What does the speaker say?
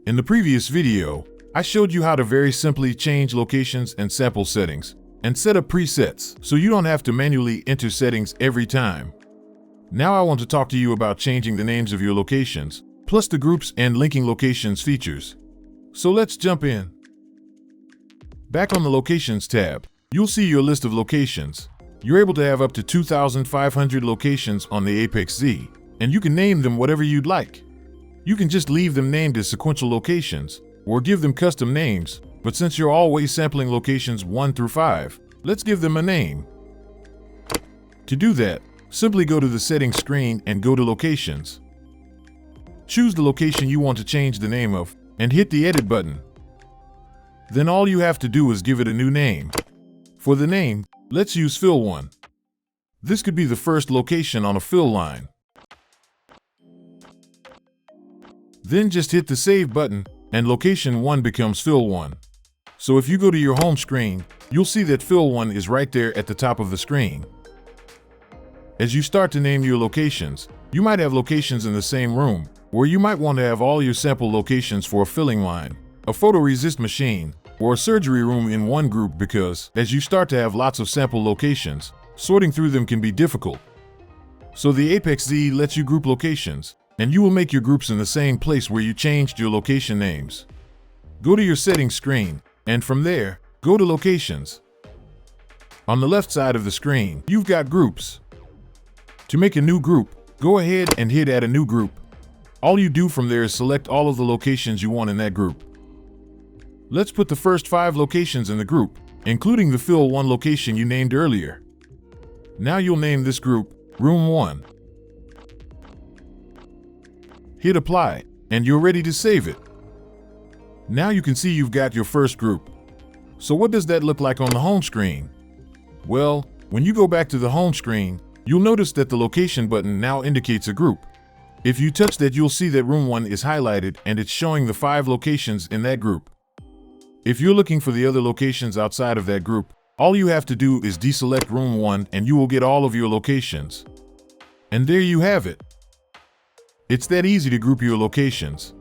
In the previous video, I showed you how to very simply change locations and sample settings and set up presets so you don't have to manually enter settings every time. Now I want to talk to you about changing the names of your locations, plus the groups and linking locations features. So let's jump in. Back on the Locations tab, you'll see your list of locations. You're able to have up to 2,500 locations on the ApexZ, and you can name them whatever you'd like. You can just leave them named as sequential locations, or give them custom names, but since you're always sampling locations 1 through 5, let's give them a name. To do that, simply go to the Settings screen and go to Locations. Choose the location you want to change the name of, and hit the Edit button. Then all you have to do is give it a new name. For the name, let's use Fill 1. This could be the first location on a fill line. Then just hit the Save button, and Location 1 becomes Fill 1. So if you go to your home screen, you'll see that Fill 1 is right there at the top of the screen. As you start to name your locations, you might have locations in the same room, or you might want to have all your sample locations for a filling line, a photoresist machine, or a surgery room in one group because, as you start to have lots of sample locations, sorting through them can be difficult. So the ApexZ lets you group locations, and you will make your groups in the same place where you changed your location names. Go to your Settings screen, and from there, go to Locations. On the left side of the screen, you've got Groups. To make a new group, go ahead and hit Add a New Group. All you do from there is select all of the locations you want in that group. Let's put the first 5 locations in the group, including the Fill 1 location you named earlier. Now you'll name this group Room 1. Hit Apply, and you're ready to save it. Now you can see you've got your first group. So what does that look like on the home screen? Well, when you go back to the home screen, you'll notice that the Location button now indicates a group. If you touch that, you'll see that Room 1 is highlighted and it's showing the 5 locations in that group. If you're looking for the other locations outside of that group, all you have to do is deselect Room 1 and you will get all of your locations. And there you have it. It's that easy to group your locations.